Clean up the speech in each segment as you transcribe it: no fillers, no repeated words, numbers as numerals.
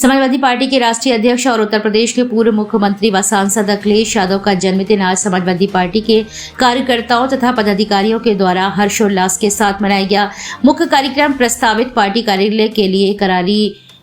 Samajwadi party के राष्ट्रीय अध्यक्ष और उत्तर प्रदेश के पूर्व मुख्यमंत्री व सांसद अखिलेश यादव का जन्मदिन आज समाजवादी पार्टी के कार्यकर्ताओं तथा पदाधिकारियों के द्वारा हर्षोल्लास के साथ मनाया गया। मुख्य कार्यक्रम प्रस्तावित पार्टी कार्यालय के लिए करारी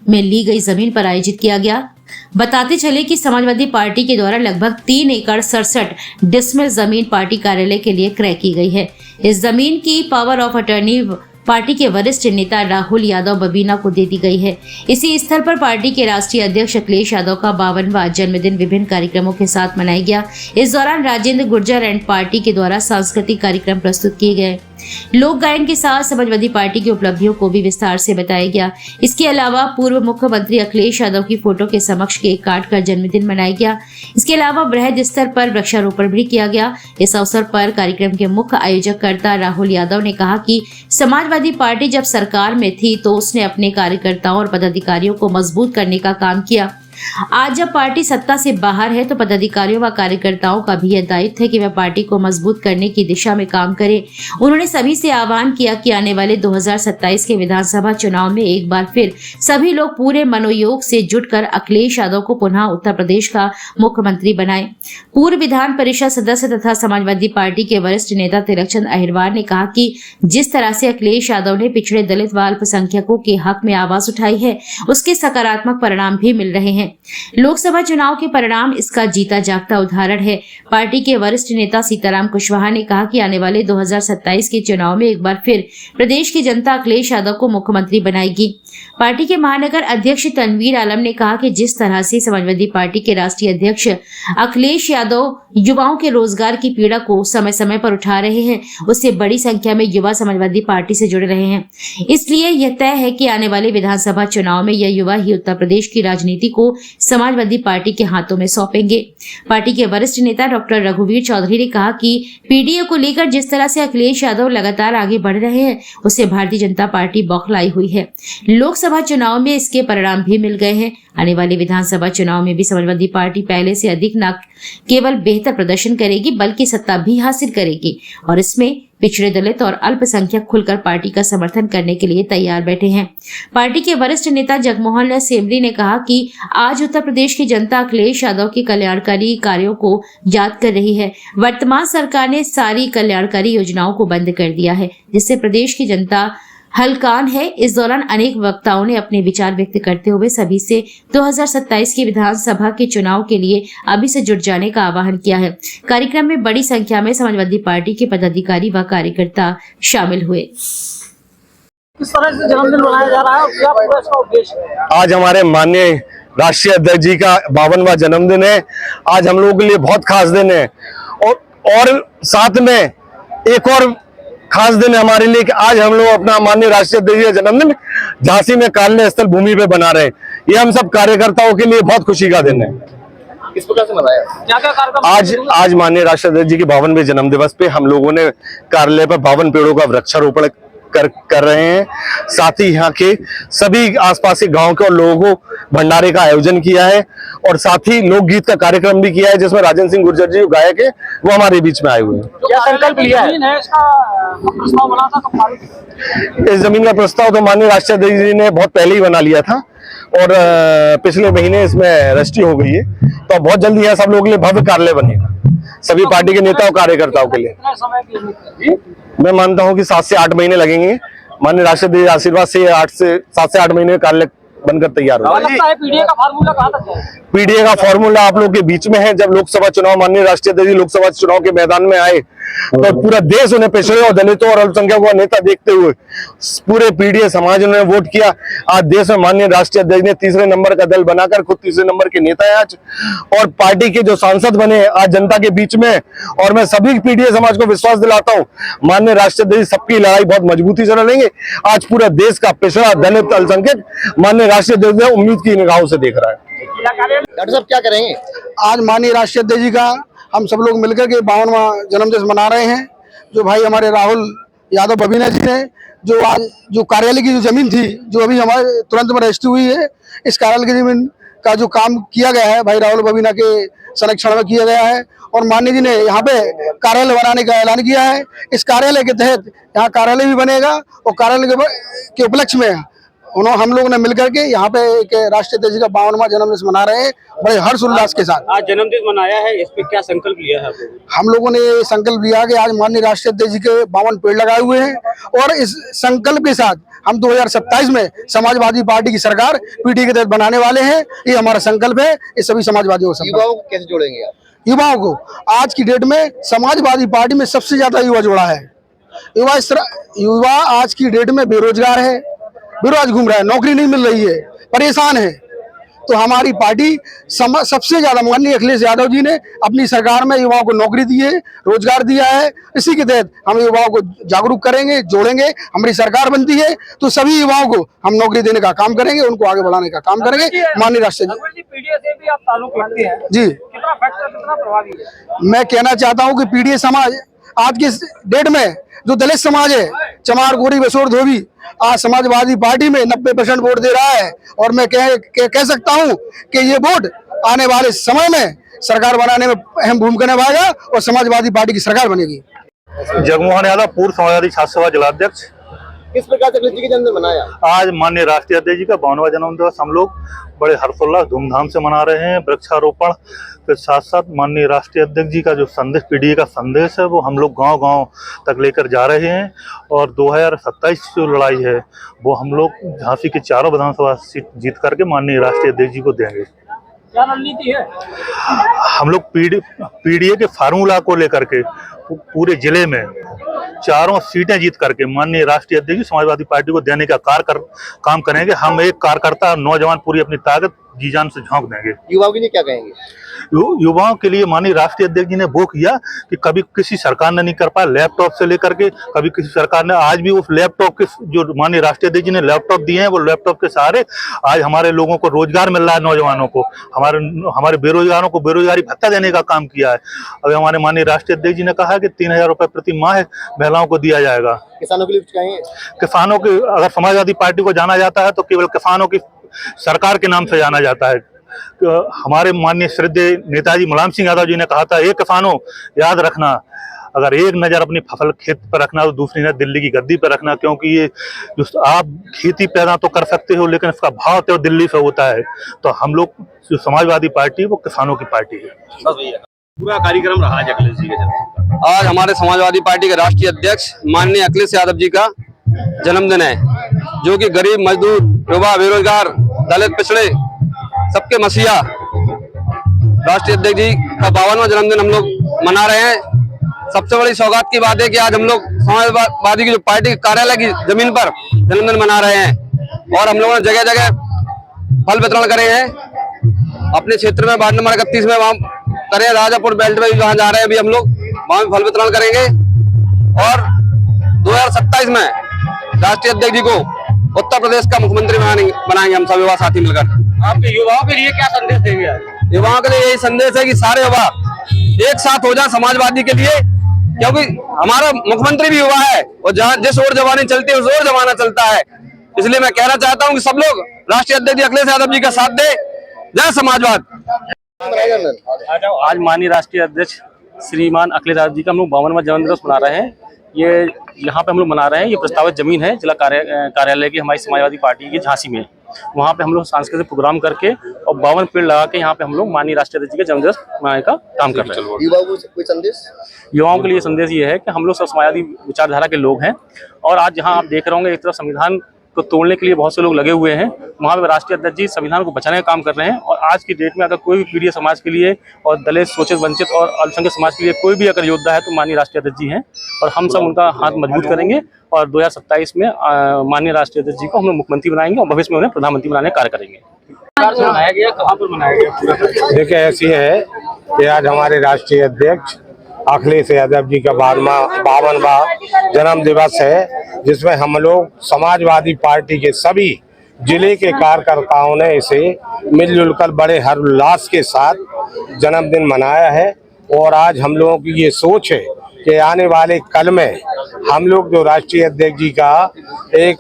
में ली गई जमीन पर आयोजित किया गया। बताते चले कि समाजवादी पार्टी के द्वारा लगभग 3 एकड़ 67 डिसमिल जमीन पार्टी कार्यालय के लिए क्रय की गई है। इस जमीन की पावर ऑफ अटर्नी पार्टी के वरिष्ठ नेता राहुल यादव बबीना को दे दी गई है। इसी स्थल पर पार्टी के राष्ट्रीय अध्यक्ष अखिलेश यादव का 52वां जन्मदिन विभिन्न कार्यक्रमों के साथ मनाया गया। इस दौरान राजेंद्र गुर्जर एंड पार्टी के द्वारा सांस्कृतिक कार्यक्रम प्रस्तुत किए गए। लोक गायन के साथ समाजवादी पार्टी की उपलब्धियों को भी विस्तार से बताया गया। इसके अलावा पूर्व मुख्यमंत्री अखिलेश यादव की फोटो के समक्ष केक काटकर जन्मदिन मनाया गया। इसके अलावा बृहद स्तर पर वृक्षारोपण भी किया गया। इस अवसर पर कार्यक्रम के मुख्य आयोजककर्ता राहुल यादव ने कहा कि समाजवादी पार्टी जब सरकार में थी तो उसने अपने कार्यकर्ताओं और पदाधिकारियों को मजबूत करने का काम किया। आज जब पार्टी सत्ता से बाहर है तो पदाधिकारियों व कार्यकर्ताओं का भी यह दायित्व है कि वह पार्टी को मजबूत करने की दिशा में काम करें। उन्होंने सभी से आह्वान किया कि आने वाले 2027 के विधानसभा चुनाव में एक बार फिर सभी लोग पूरे मनोयोग से जुटकर अखिलेश यादव को पुनः उत्तर प्रदेश का मुख्यमंत्री बनाएं। पूर्व विधान परिषद सदस्य तथा समाजवादी पार्टी के वरिष्ठ नेता तिलकचंद अहिरवार ने कहा कि जिस तरह से अखिलेश यादव ने पिछड़े दलित व अल्पसंख्यकों के हक में आवाज उठाई है, उसके सकारात्मक परिणाम भी मिल रहे हैं। लोकसभा चुनाव के परिणाम इसका जीता जागता उदाहरण है। पार्टी के वरिष्ठ नेता सीताराम कुशवाहा ने कहा कि आने वाले 2027 के चुनाव में एक बार फिर प्रदेश की जनता अखिलेश यादव को मुख्यमंत्री बनाएगी। पार्टी के महानगर अध्यक्ष तनवीर आलम ने कहा कि जिस तरह से समाजवादी पार्टी के राष्ट्रीय अध्यक्ष अखिलेश यादव युवाओं के रोजगार की पीड़ा को समय समय पर उठा रहे हैं, उससे बड़ी संख्या में युवा समाजवादी पार्टी से जुड़ रहे हैं। इसलिए यह तय है कि आने वाले विधानसभा चुनाव में यह युवा ही उत्तर प्रदेश की राजनीति को समाजवादी पार्टी के हाथों में सौंपेंगे। पार्टी के वरिष्ठ नेता डॉक्टर रघुवीर चौधरी ने कहा कि पीडीए को लेकर जिस तरह से अखिलेश यादव लगातार आगे बढ़ रहे हैं, उससे भारतीय जनता पार्टी बौखलाई हुई है। लोकसभा चुनाव में इसके परिणाम भी मिल गए हैं। आने वाले विधानसभा चुनाव में भी समाजवादी पार्टी पहले से अधिक न केवल बेहतर प्रदर्शन करेगी बल्कि सत्ता भी हासिल करेगी और इसमें पिछड़े दलित और अल्पसंख्यक खुलकर पार्टी का समर्थन करने के लिए तैयार बैठे हैं। पार्टी के वरिष्ठ नेता जगमोहन सेमरी ने कहा कि आज उत्तर प्रदेश की जनता अखिलेश यादव के कल्याणकारी कार्यों को याद कर रही है। वर्तमान सरकार ने सारी कल्याणकारी योजनाओं को बंद कर दिया है, जिससे प्रदेश की जनता हलकान है। इस दौरान अनेक वक्ताओं ने अपने विचार व्यक्त करते हुए सभी से 2027 की विधानसभा के चुनाव के लिए अभी से जुट जाने का आह्वान किया है। कार्यक्रम में बड़ी संख्या में समाजवादी पार्टी के पदाधिकारी व कार्यकर्ता शामिल हुए। किस तरह से जन्मदिन मनाया जा रहा है और क्या पूरा इसका उद्देश्य है? आज हमारे माननीय राष्ट्रीय अध्यक्ष जी का 52वां जन्मदिन है। आज हम लोगों के लिए बहुत खास दिन है और साथ में एक और खास दिन है हमारे लिए कि आज हम लोग अपना माननीय राष्ट्रीय अध्यक्ष का जन्मदिन झांसी में कार्यालय स्थल भूमि पे बना रहे हैं। ये हम सब कार्यकर्ताओं के लिए बहुत खुशी का दिन है। किस प्रकार से मनाया? क्या-क्या कार्यक्रम? आज माननीय राष्ट्रीय अध्यक्ष जी के 52वें जन्म दिवस पे हम लोगों ने कार्यालय पर 52 पेड़ों का वृक्षारोपण कर रहे हैं। साथ ही यहाँ के सभी आसपास के गांव के और लोगों को भंडारे का आयोजन किया है और साथ ही लोकगीत का कार्यक्रम भी किया है, जिसमें राजेंद्र सिंह गुर्जर जी गायक है, वो हमारे बीच में आए हुए हैं। क्या संकल्प लिया है? इसका प्रस्ताव बना था इस जमीन का प्रस्ताव तो माननीय राष्ट्रीय अध्यक्ष जी ने बहुत पहले ही बना लिया था और पिछले महीने इसमें रजिस्ट्री हो गई है, तो बहुत जल्दी यहाँ सब लोगों के लिए भव्य कार्यालय बनेगा, सभी पार्टी के नेता और कार्यकर्ताओं के लिए। मैं मानता हूं कि 7 से 8 महीने लगेंगे। माननीय राष्ट्रीय आशीर्वाद से 7 से 8 महीने में कार्यालय बनकर तैयार होगा। पीडीए का फार्मूला कहां तक है? पीडीए का फॉर्मूला आप लोग के बीच में है। जब लोकसभा चुनाव माननीय राष्ट्रीय अध्यक्ष लोकसभा चुनाव के मैदान में आए तो पूरा देश उन्हें पिछड़े और दलितों और अल्पसंख्यकों का नेता देखते हुए पूरे पीडीए समाज ने वोट किया। आज देश में माननीय राष्ट्रीय अध्यक्ष ने तीसरे नंबर का दल बनाकर खुद तीसरे नंबर के नेता है आज, और पार्टी के जो सांसद बने आज जनता के बीच में। और मैं सभी पीडीए समाज को विश्वास दिलाता हूँ माननीय राष्ट्रीय अध्यक्ष सबकी लड़ाई बहुत मजबूती से लड़ेंगे। आज पूरा देश का पिछड़ा दलित अल्पसंख्यक माननीय राष्ट्रीय अध्यक्ष उम्मीद की निगाहों से देख रहा है। डॉक्टर साहब क्या करेंगे? आज माननीय राष्ट्रीय अध्यक्ष जी का हम सब लोग मिलकर के 52वां जन्मदिन मना रहे हैं। जो भाई हमारे राहुल यादव बबीना जी ने जो आज जो कार्यालय की जो जमीन थी, जो अभी हमारे तुरंत में रजिस्ट्री हुई है, इस कार्यालय की जमीन का जो काम किया गया है भाई राहुल बबीना के संरक्षण में किया गया है और माननीय जी ने यहाँ पे कार्यालय बनाने का ऐलान किया है। इस कार्यालय के तहत यहाँ कार्यालय भी बनेगा और कार्यालय के उपलक्ष्य में हम लोगों ने मिलकर के यहाँ पे एक राष्ट्रीय अध्यक्ष जी का 52वां जन्मदिन मना रहे हैं बड़े हर्ष उल्लास के साथ। आज जन्मदिन मनाया है, इस पे क्या संकल्प लिया है आप लोगों ने? हम लोगों ने ये संकल्प लिया कि आज माननीय राष्ट्रीय अध्यक्ष जी के 52 पेड़ लगाए हुए हैं और इस संकल्प के साथ हम 2027 में समाजवादी पार्टी की सरकार पीटी के तहत बनाने वाले हैं। ये हमारा संकल्प है। ये सभी समाजवादियों को युवाओं को कैसे जोड़ेंगे आप? युवाओं को आज की डेट में समाजवादी पार्टी में सबसे ज्यादा युवा जुड़ा है। युवा आज की डेट में बेरोजगार है, बेरोजगार घूम रहा है, नौकरी नहीं मिल रही है, परेशान है। तो हमारी पार्टी सबसे ज्यादा माननीय अखिलेश यादव जी ने अपनी सरकार में युवाओं को नौकरी दी है, रोजगार दिया है। इसी के तहत हम युवाओं को जागरूक करेंगे, जोड़ेंगे। हमारी सरकार बनती है तो सभी युवाओं को हम नौकरी देने का काम करेंगे, उनको आगे बढ़ाने का काम करेंगे। माननीय राष्ट्रीय पीडीए से भी आप ताल्लुक रखते हैं जी, कितना फैक्टर, कितना प्रभावी है? मैं कहना चाहता हूँ कि पीडीए समाज आज की डेट में जो दलित समाज है, चमार, गोरी, बसोर, धोबी, आज समाजवादी पार्टी में 90% वोट दे रहा है। और मैं कह सकता हूं कि ये वोट आने वाले समय में सरकार बनाने में अहम भूमिका निभाएगा और समाजवादी पार्टी की सरकार बनेगी। जगमोहन यादव, पूर्व समाजवादी छात्र सभा जिलाध्यक्ष। किस प्रकार से अखिलेश जी का जन्मदिन मनाया? आज माननीय राष्ट्रीय अध्यक्ष जी का 52वां जन्म दिवस हम लोग बड़े हर्षोल्लास धूमधाम से मना रहे हैं। वृक्षारोपण के साथ साथ माननीय राष्ट्रीय अध्यक्ष जी का जो संदेश, पीडीए का संदेश है, वो हम लोग गांव-गांव तक लेकर जा रहे हैं। और 2027 जो लड़ाई है वो हम लोग झांसी की चारों विधानसभा सीट जीत करके माननीय राष्ट्रीय अध्यक्ष जी को देंगे। क्या रणनीति है? हम लोग पीडीए के फार्मूला को लेकर के पूरे जिले में चारों सीटें जीत करके माननीय राष्ट्रीय अध्यक्ष समाजवादी पार्टी को देने का काम करेंगे। हम एक कार्यकर्ता नौजवान पूरी अपनी ताकत जी जान से झोंक देंगे। युवाओं के लिए क्या कहेंगे? युवाओं के लिए माननीय राष्ट्रीय अध्यक्ष जी ने वो किया कि कभी किसी सरकार ने नहीं कर पाया, लैपटॉप से लेकर के कभी किसी सरकार ने, आज भी उस लैपटॉप के जो माननीय राष्ट्रीय अध्यक्ष जी ने लैपटॉप दिए हैं, वो लैपटॉप के सहारे आज हमारे लोगों को रोजगार मिल रहा है। नौजवानों को, हमारे बेरोजगारों को बेरोजगारी भत्ता देने का काम किया है। अभी हमारे माननीय राष्ट्रीय अध्यक्ष जी ने कहा कि 3000 रुपए प्रति माह महिलाओं को दिया जाएगा। किसानों के लिए कुछ कहेंगे? किसानों की अगर समाजवादी पार्टी को जाना जाता है तो केवल किसानों की सरकार के नाम से जाना जाता है। हमारे माननीय श्रद्धेय नेताजी मुलायम सिंह यादव जी ने कहा था, एक किसानों याद रखना, अगर एक नजर अपनी फसल खेत पर रखना तो दूसरी नजर दिल्ली की गद्दी पर रखना, क्योंकि ये जो आप खेती पैदा तो कर सकते हो लेकिन इसका भाव तो दिल्ली से होता है। तो हम लोग जो समाजवादी पार्टी वो किसानों की पार्टी है। पूरा कार्यक्रम रहा है अखिलेश जी का। आज हमारे समाजवादी पार्टी के राष्ट्रीय अध्यक्ष माननीय अखिलेश यादव जी का जन्मदिन है, जो कि गरीब, मजदूर, युवा, बेरोजगार, दलित, पिछड़े सबके मसीहा राष्ट्रीय अध्यक्ष जी का 52वां जन्मदिन हम लोग मना रहे हैं। सबसे बड़ी सौगात की बात है कि आज हम लोग समाजवादी की जो पार्टी कार्यालय की जमीन पर जन्मदिन मना रहे हैं और हम लोगों ने जगह जगह फल वितरण करे हैं। अपने क्षेत्र में वार्ड नंबर 31 में वहाँ करें, राजापुर बेल्ट में भी जहाँ जा रहे हैं अभी हम लोग वहाँ भी फल वितरण करेंगे। और 2027 में राष्ट्रीय अध्यक्ष जी को उत्तर प्रदेश का मुख्यमंत्री बनाएंगे हम सब युवा साथी मिलकर। आपके युवाओं के लिए क्या संदेश देंगे? युवाओं के लिए यही संदेश है कि सारे युवा एक साथ हो जाए समाजवादी के लिए, क्योंकि हमारा मुख्यमंत्री भी युवा है और जहाँ जिस ओर जवानी चलती है उस ओर जमाना चलता है। इसलिए मैं कहना चाहता हूँ कि सब लोग राष्ट्रीय अध्यक्ष अखिलेश यादव जी का साथ दे। जय समाजवाद। आज माननीय राष्ट्रीय अध्यक्ष श्रीमान अखिलेश यादव जी का हम लोग 52वां जन्म दिवस मना रहे हैं। ये यहाँ पे हम लोग मना रहे हैं, ये प्रस्तावित जमीन है जिला कार्यालय की हमारी समाजवादी पार्टी की झांसी में। वहाँ पे हम लोग सांस्कृतिक प्रोग्राम करके और 52 पेड़ लगा के यहाँ पे हम लोग माननीय राष्ट्रीय अध्यक्ष जी के जन्मदिवस मनाने का काम कर रहे हैं। युवाओं को कोई संदेश? युवाओं के लिए संदेश ये है कि हम लोग सब समाजवादी विचारधारा के लोग हैं और आज जहाँ आप देख रहे होंगे एक तरफ संविधान को तोड़ने के लिए बहुत से लोग लगे हुए हैं, वहाँ पे राष्ट्रीय अध्यक्ष जी संविधान को बचाने का काम कर रहे हैं। और आज की डेट में अगर कोई भी पीड़ित समाज के लिए और दलित, शोषित, वंचित और अल्पसंख्यक समाज के लिए कोई भी अगर योद्धा है तो माननीय राष्ट्रीय अध्यक्ष जी हैं और हम सब उनका हाथ मजबूत करेंगे और 2027 में माननीय राष्ट्रीय अध्यक्ष जी को हम लोग मुख्यमंत्री बनाएंगे और भविष्य में उन्हें प्रधानमंत्री बनाने का कार्य करेंगे। मनाया गया, कहाँ पर मनाया गया? देखिए, ऐसी है कि आज हमारे राष्ट्रीय अध्यक्ष अखिलेश यादव जी का 52वां जन्म दिवस है, जिसमें हम लोग समाजवादी पार्टी के सभी जिले के कार्यकर्ताओं ने इसे मिलजुल कर बड़े हर्षोल्लास के साथ जन्मदिन मनाया है। और आज हम लोगों की ये सोच है कि आने वाले कल में हम लोग जो राष्ट्रीय अध्यक्ष जी का एक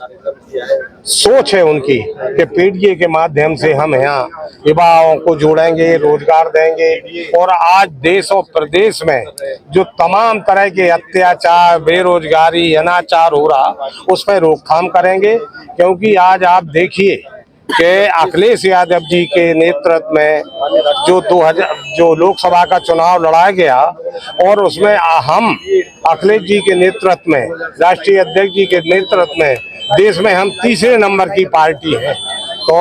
सोच है उनकी कि पीडीए के माध्यम से हम यहाँ युवाओं को जोड़ेंगे, रोजगार देंगे और आज देश और प्रदेश में जो तमाम तरह के अत्याचार, बेरोजगारी, अनाचार हो रहा उस पर रोकथाम करेंगे। क्योंकि आज आप देखिए कि अखिलेश यादव जी के नेतृत्व में जो लोकसभा का चुनाव लड़ा गया और उसमें हम अखिलेश जी के नेतृत्व में, राष्ट्रीय अध्यक्ष जी के नेतृत्व में देश में हम तीसरे नंबर की पार्टी है। तो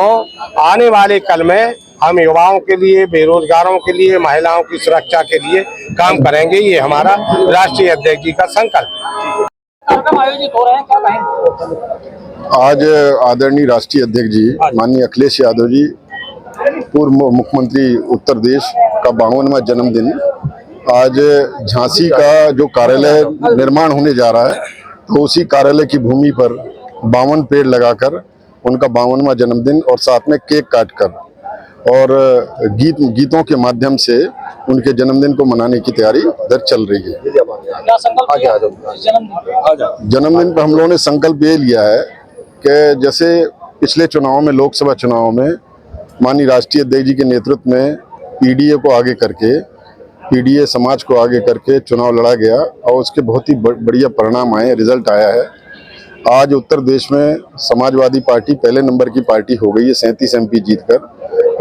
आने वाले कल में हम युवाओं के लिए, बेरोजगारों के लिए, महिलाओं की सुरक्षा के लिए काम करेंगे। ये हमारा राष्ट्रीय अध्यक्ष जी का संकल्प। कार्यक्रम आयोजित हो रहे हैं, क्या कहेंगे? आज आदरणीय राष्ट्रीय अध्यक्ष जी माननीय अखिलेश यादव जी, पूर्व मुख्यमंत्री उत्तर प्रदेश का 52वां जन्मदिन आज झांसी का जो कार्यालय निर्माण होने जा रहा है, तो उसी कार्यालय की भूमि पर 52 पेड़ लगाकर उनका 52वां जन्मदिन और साथ में केक काटकर और गीतों के माध्यम से उनके जन्मदिन को मनाने की तैयारी इधर चल रही है। क्या संकल्प जन्मदिन पर हम लोगों ने संकल्प ये लिया है कि जैसे पिछले चुनाव में, लोकसभा चुनाव में माननीय राष्ट्रीय अध्यक्ष जी के नेतृत्व में पीडीए को आगे करके, पीडीए समाज को आगे करके चुनाव लड़ा गया और उसके बहुत ही बढ़िया परिणाम आए, रिजल्ट आया है। आज उत्तर प्रदेश में समाजवादी पार्टी पहले नंबर की पार्टी हो गई है 37 MP जीतकर,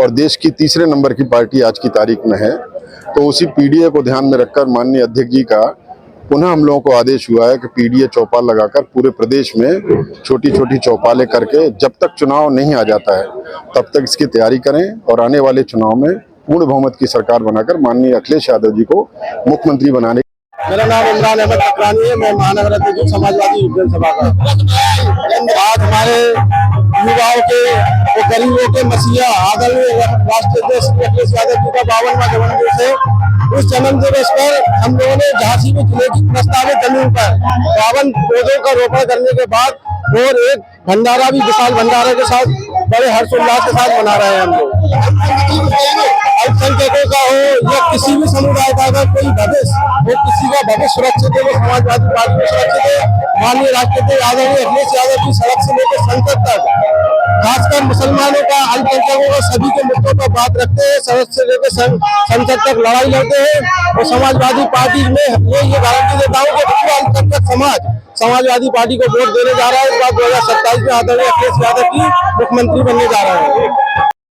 और देश की तीसरे नंबर की पार्टी आज की तारीख में है। तो उसी पीडीए को ध्यान में रखकर माननीय अध्यक्ष जी का पुनः हम लोगों को आदेश हुआ है कि पीडीए चौपाल लगाकर पूरे प्रदेश में छोटी छोटी चौपालें करके जब तक चुनाव नहीं आ जाता है तब तक इसकी तैयारी करें और आने वाले चुनाव में पूर्ण बहुमत की सरकार बनाकर माननीय अखिलेश यादव जी को मुख्यमंत्री बनाने। मेरा नाम इमरान अहमद तकरानी है, मैं महानगर अध्यक्ष समाजवादी युवजन सभा का। आज हमारे युवाओं के और गरीबों के मसीहा आदरणीय राष्ट्रीय अध्यक्ष अखिलेश यादव जी का 52वां जन्मदिन है। उस जन्म दिवस पर हम लोगों ने झांसी में जिले की प्रस्तावित जमीन पर 52 पौधों का रोपण करने के बाद और एक भंडारा भी, विशाल भंडारे के साथ बड़े हर्षोल्लास के साथ मना रहे हैं हम लोग। अल्पसंख्यकों का हो या किसी भी समुदाय का अगर कोई भविष्य हो, किसी का भविष्य सुरक्षित है, वो समाजवादी पार्टी में सुरक्षित है। माननीय राष्ट्रपति आदरणीय अखिलेश यादव की सड़क से लेकर संसद तक खासकर मुसलमानों का, अल्पसंख्यकों का, सभी के मुद्दों पर बात रखते हैं। सड़क से लेकर संसद तक लड़ाई लड़ते हैं और समाजवादी पार्टी में ये गारंटी देता हूँ कि पूरा अल्पसंख्यक समाज समाजवादी पार्टी को वोट देने जा रहा है। इस बार 2027 में आदरणीय अखिलेश यादव जी मुख्यमंत्री बनने जा रहे हैं।